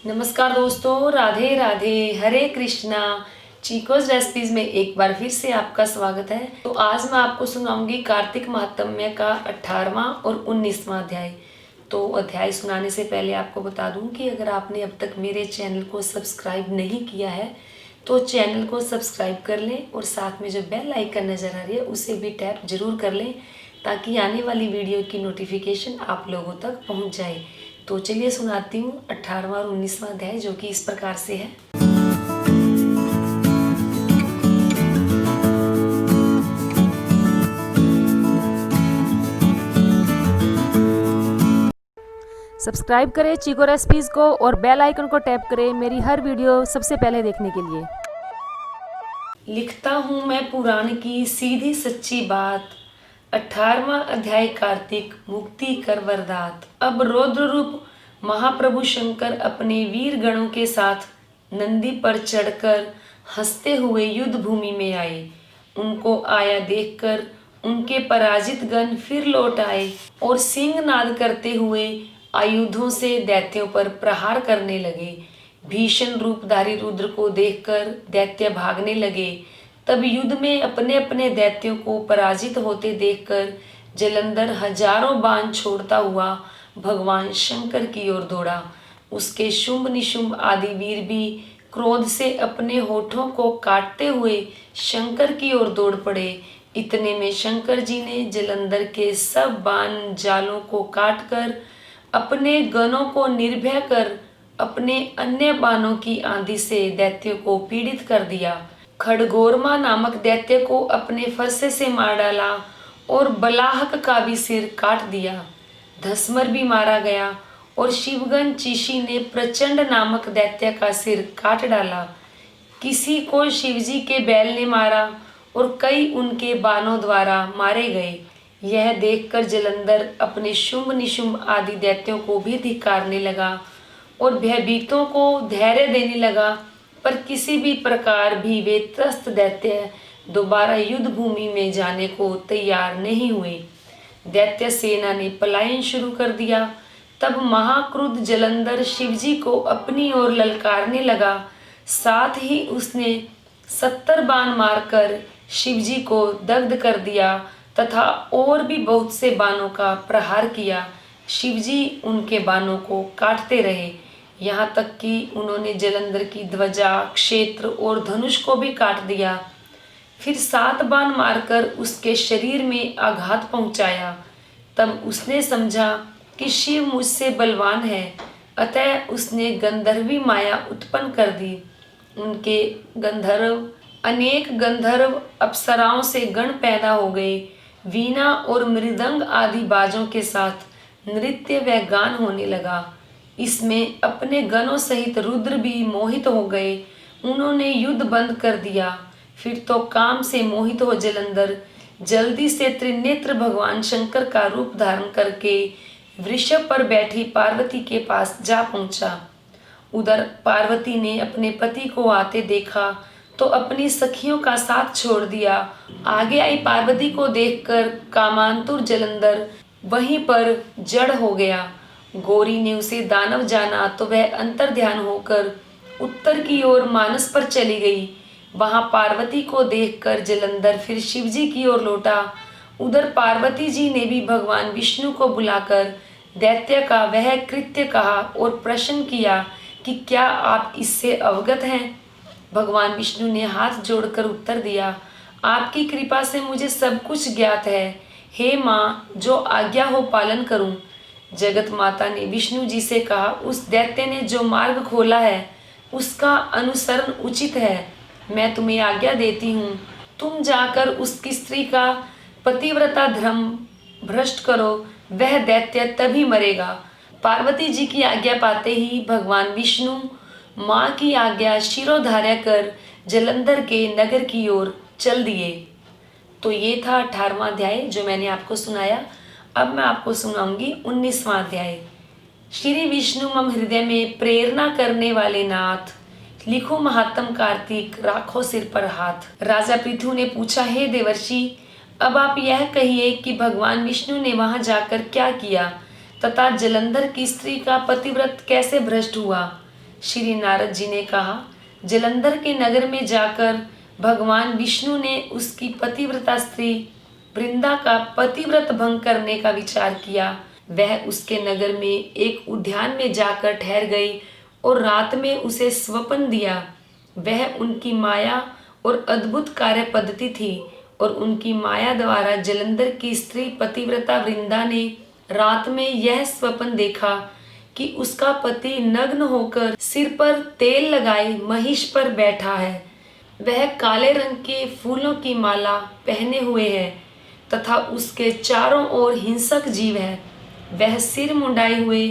नमस्कार दोस्तों, राधे राधे, हरे कृष्णा। चीकोस रेसिपीज में एक बार फिर से आपका स्वागत है। तो आज मैं आपको सुनाऊंगी कार्तिक महात्म्य का 18वां और 19वां अध्याय। तो अध्याय सुनाने से पहले आपको बता दूं कि अगर आपने अब तक मेरे चैनल को सब्सक्राइब नहीं किया है तो चैनल को सब्सक्राइब कर लें और साथ में जो बेल आइकन नज़र आ रही है उसे भी टैप जरूर कर लें ताकि आने वाली वीडियो की नोटिफिकेशन आप लोगों तक पहुंच जाए। तो चलिए सुनाती हूँ 18वां और 19वां अध्याय, जो कि इस प्रकार से है। सब्सक्राइब करें चीको रेसिपीज़ को और बेल आइकन को टैप करें मेरी हर वीडियो सबसे पहले देखने के लिए। लिखता हूँ मैं पुराण की सीधी सच्ची बात, 18वां अध्याय कार्तिक मुक्ति कर वरदात। अब रौद्र रूप महाप्रभु शंकर अपने वीर गणों के साथ नंदी पर चढ़कर हंसते हुए युद्ध भूमि में आए। उनको आया देखकर उनके पराजित गण फिर लौट आए और सिंहनाद करते हुए आयुधों से दैत्यों पर प्रहार करने लगे। भीषण रूपधारी रुद्र को देखकर दैत्य भागने लगे। तब युद्ध में अपने अपने दैत्यों को पराजित होते देखकर जलंधर हजारों बाण छोड़ता हुआ भगवान शंकर की ओर दौड़ा। उसके शुंभ निशुंभ आदि वीर भी क्रोध से अपने होठों को काटते हुए शंकर की ओर दौड़ पड़े। इतने में शंकर जी ने जलंधर के सब बाण जालों को काटकर अपने गणों को निर्भय कर अपने अन्य बाणों की आंधी से दैत्यों को पीड़ित कर दिया। खड़गोरमा नामक दैत्य को अपने फरसे से मार डाला और बलाहक का भी सिर काट दिया। धसमर भी मारा गया और शिवगन चीशी ने प्रचंड नामक दैत्य का सिर काट डाला। किसी को शिवजी के बैल ने मारा और कई उनके बाणों द्वारा मारे गए। यह देखकर जलंधर अपने शुंभ निशुंभ आदि दैत्यों को भी धिक्कारने लगा और भयभीतों को धैर्य देने लगा, पर किसी भी प्रकार भी वे त्रस्त दैत्य दोबारा युद्ध भूमि में जाने को तैयार नहीं हुए। दैत्य सेना ने पलायन शुरू कर दिया। तब महाक्रुद्ध जलंधर शिवजी को अपनी ओर ललकारने लगा। साथ ही उसने 70 बाण मारकर शिवजी को दग्ध कर दिया तथा और भी बहुत से बाणों का प्रहार किया। शिवजी उनके बाणों को काटते रहे, यहाँ तक कि उन्होंने जलंधर की ध्वजा, क्षेत्र और धनुष को भी काट दिया। फिर 7 बाण मारकर उसके शरीर में आघात पहुंचाया। तब उसने समझा कि शिव मुझसे बलवान है, अतः उसने गंधर्वी माया उत्पन्न कर दी। उनके गंधर्व अनेक गंधर्व अप्सराओं से गण पैदा हो गए। वीणा और मृदंग आदि बाजों के साथ नृत्य व गान होने लगा। इसमें अपने गणों सहित रुद्र भी मोहित हो गए। उन्होंने युद्ध बंद कर दिया। फिर तो काम से मोहित हो जलंधर जल्दी से त्रिनेत्र भगवान शंकर का रूप धारण करके वृषभ पर बैठी पार्वती के पास जा पहुंचा। उधर पार्वती ने अपने पति को आते देखा तो अपनी सखियों का साथ छोड़ दिया। आगे आई पार्वती को देखकर कामांतुर जलंधर वहीं पर जड़ हो गया। गौरी ने उसे दानव जाना तो वह अंतर ध्यान होकर उत्तर की ओर मानस पर चली गई। वहां पार्वती को देखकर जलंधर फिर शिवजी की ओर लौटा। उधर पार्वती जी ने भी भगवान विष्णु को बुलाकर दैत्य का वह कृत्य कहा और प्रश्न किया कि क्या आप इससे अवगत हैं। भगवान विष्णु ने हाथ जोड़कर उत्तर दिया, आपकी कृपा से मुझे सब कुछ ज्ञात है। हे माँ, जो आज्ञा हो पालन करूं। जगत माता ने विष्णु जी से कहा, उस दैत्य ने जो मार्ग खोला है उसका अनुसरण उचित है। मैं तुम्हें आज्ञा देती हूँ, तुम जाकर उसकी स्त्री का पतिव्रता धर्म भ्रष्ट करो, वह दैत्य तभी मरेगा। पार्वती जी की आज्ञा पाते ही भगवान विष्णु माँ की आज्ञा शिरोधार्य कर जलंधर के नगर की ओर चल दिए। तो ये था 18वां अध्याय जो मैंने आपको सुनाया। अब मैं आपको सुनाऊंगी 19वां अध्याय। श्री विष्णु मम हृदय में प्रेरणा करने वाले नाथ, लिखो महात्म कार्तिक, राखो सिर पर हाथ। राजा पृथु ने पूछा, हे देवर्षि, अब आप यह कहिए कि भगवान विष्णु ने वहां जाकर क्या किया तथा जलंधर की स्त्री का पतिव्रत कैसे भ्रष्ट हुआ। श्री नारद जी ने कहा, जलंधर के नगर में जाकर भगवान विष्णु ने उसकी पतिव्रता स्त्री वृंदा का पतिव्रत भंग करने का विचार किया। वह उसके नगर में एक उद्यान में जाकर ठहर गई और रात में उसे स्वप्न दिया। वह उनकी माया और अद्भुत कार्य पद्धति थी और उनकी माया द्वारा जलंधर की स्त्री पतिव्रता वृंदा ने रात में यह स्वप्न देखा कि उसका पति नग्न होकर सिर पर तेल लगाए महिष पर बैठा है। वह काले रंग के फूलों की माला पहने हुए है तथा उसके चारों ओर हिंसक जीव है। वह सिर मुंडाए हुए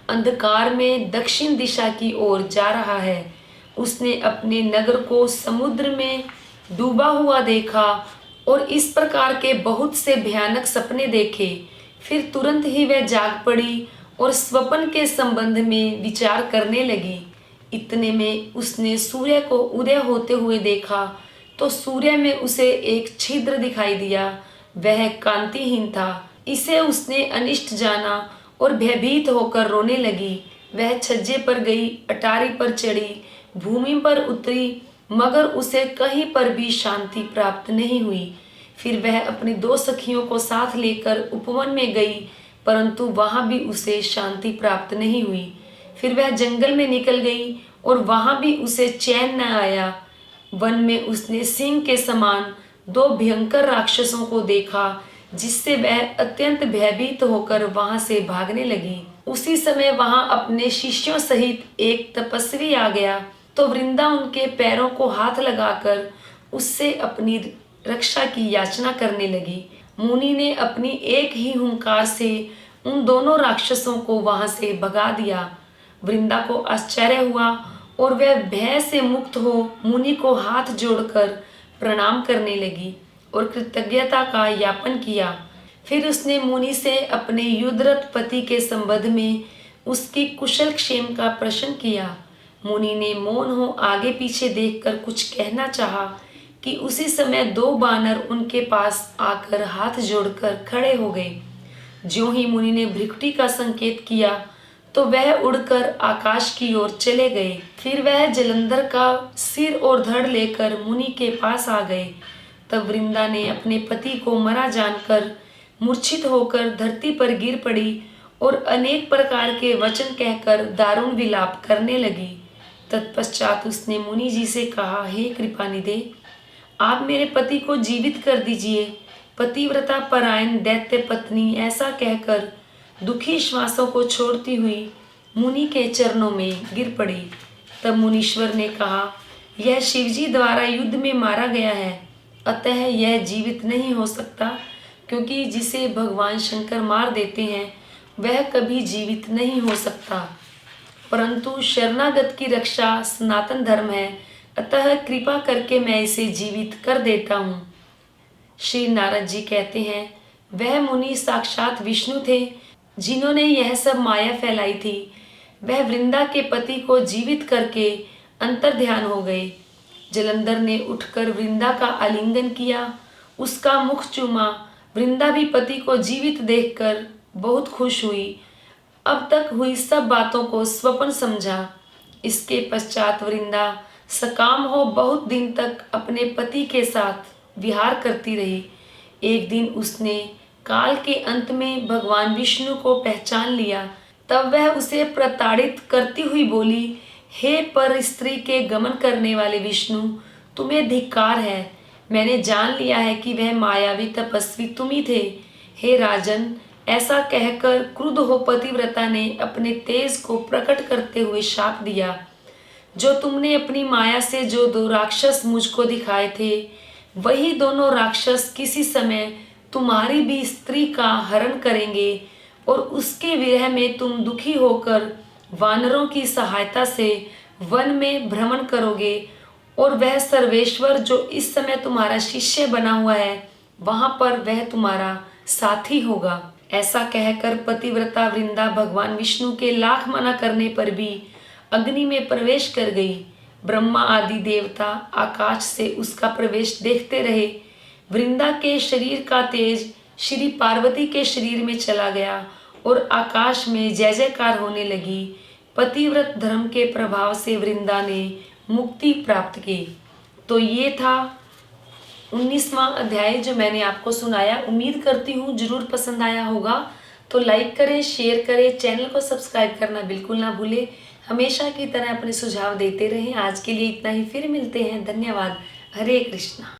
अंधकार में दक्षिण दिशा की ओर जा रहा है। उसने अपने नगर को समुद्र में डूबा हुआ देखा और इस प्रकार के बहुत से भयानक सपने देखे। फिर तुरंत ही वह जाग पड़ी और स्वप्न के संबंध में विचार करने लगी। इतने में उसने सूर्य को उदय होते हुए देखा तो सूर्य में उसे एक छिद्र दिखाई दिया। वह कांतिहीन था। इसे उसने अनिष्ट जाना और भयभीत होकर रोने लगी। वह छज्जे पर गई, अटारी पर चढ़ी, भूमि पर उतरी, मगर उसे कहीं पर भी शांति प्राप्त नहीं हुई। फिर वह अपनी 2 सखियों को साथ लेकर उपवन में गई, परंतु वहां भी उसे शांति प्राप्त नहीं हुई। फिर वह जंगल में निकल गई और वहां भी उसे चैन न आया। वन में उसने सिंह के समान 2 भयंकर राक्षसों को देखा, जिससे वह अत्यंत भयभीत होकर वहां से भागने लगी। उसी समय वहां अपने शिष्यों सहित एक तपस्वी आ गया तो वृंदा उनके पैरों को हाथ लगाकर उससे अपनी रक्षा की याचना करने लगी। मुनि ने अपनी एक ही हुंकार से उन दोनों राक्षसों को वहां से भगा दिया। वृंदा को आश्चर्य हुआ और वह भय से मुक्त हो मुनि को हाथ जोड़कर प्रणाम करने लगी और कृतज्ञता का ज्ञापन किया। फिर उसने मुनि से अपने युद्धरत पति के संबंध में उसकी कुशल क्षेम का प्रश्न किया। मुनि ने मौन हो आगे पीछे देखकर कुछ कहना चाहा कि उसी समय 2 बानर उनके पास आकर हाथ जोड़कर खड़े हो गए। ज्यों ही मुनि ने भृकुटी का संकेत किया तो वह उड़कर आकाश की ओर चले गए। फिर वह जलंधर का सिर और धड़ लेकर मुनि के पास आ गए। तब वृंदा ने अपने पति को मरा जानकर मूर्छित होकर धरती पर गिर पड़ी और अनेक प्रकार के वचन कहकर दारुण विलाप करने लगी। तत्पश्चात उसने मुनि जी से कहा, हे कृपानिधे, आप मेरे पति को जीवित कर दीजिए। पतिव्रता परायण दैत्य पत्नी ऐसा कहकर दुखी श्वासों को छोड़ती हुई मुनि के चरणों में गिर पड़ी। तब मुनीश्वर ने कहा, यह शिवजी द्वारा युद्ध में मारा गया है, अतः यह जीवित नहीं हो सकता, क्योंकि जिसे भगवान शंकर मार देते हैं वह कभी जीवित नहीं हो सकता। परंतु शरणागत की रक्षा सनातन धर्म है, अतः कृपा करके मैं इसे जीवित कर देता हूँ। श्री नारद जी कहते हैं, वह मुनि साक्षात विष्णु थे जिन्होंने यह सब माया फैलाई थी। वह वृंदा के पति को जीवित करके अंतर ध्यान हो गए। जलंधर ने उठकर वृंदा का आलिंगन किया, उसका मुख चूमा। वृंदा भी पति को जीवित देखकर बहुत खुश हुई। अब तक हुई सब बातों को स्वप्न समझा। इसके पश्चात वृंदा सकाम हो बहुत दिन तक अपने पति के साथ विहार करती रही। एक दिन उसने काल के अंत में भगवान विष्णु को पहचान लिया। तब वह उसे प्रताड़ित करती हुई बोली, हे पर स्त्री के गमन करने वाले विष्णु, तुम्हें धिक्कार है। मैंने जान लिया है कि वह मायावी तपस्वी तुम ही थे। हे राजन, ऐसा कहकर क्रुद्ध हो पतिव्रता ने अपने तेज को प्रकट करते हुए शाप दिया। जो तुमने अपनी माया से जो 2 राक्षस मुझको दिखाए थे, वही दोनों राक्षस किसी समय तुम्हारी भी स्त्री का हरण करेंगे और उसके विरह में तुम दुखी होकर वानरों की सहायता से वन में भ्रमण करोगे और वह सर्वेश्वर जो इस समय तुम्हारा शिष्य बना हुआ है, वहां पर वह तुम्हारा साथी होगा। ऐसा कहकर पतिव्रता वृंदा भगवान विष्णु के लाख मना करने पर भी अग्नि में प्रवेश कर गई। ब्रह्मा आदि देवता आकाश से उसका प्रवेश देखते रहे। वृंदा के शरीर का तेज श्री पार्वती के शरीर में चला गया और आकाश में जय जयकार होने लगी। पतिव्रत धर्म के प्रभाव से वृंदा ने मुक्ति प्राप्त की। तो ये था 19वां अध्याय जो मैंने आपको सुनाया। उम्मीद करती हूँ जरूर पसंद आया होगा। तो लाइक करें, शेयर करें, चैनल को सब्सक्राइब करना बिल्कुल ना भूलें। हमेशा की तरह अपने सुझाव देते रहें। आज के लिए इतना ही, फिर मिलते हैं। धन्यवाद। हरे कृष्णा।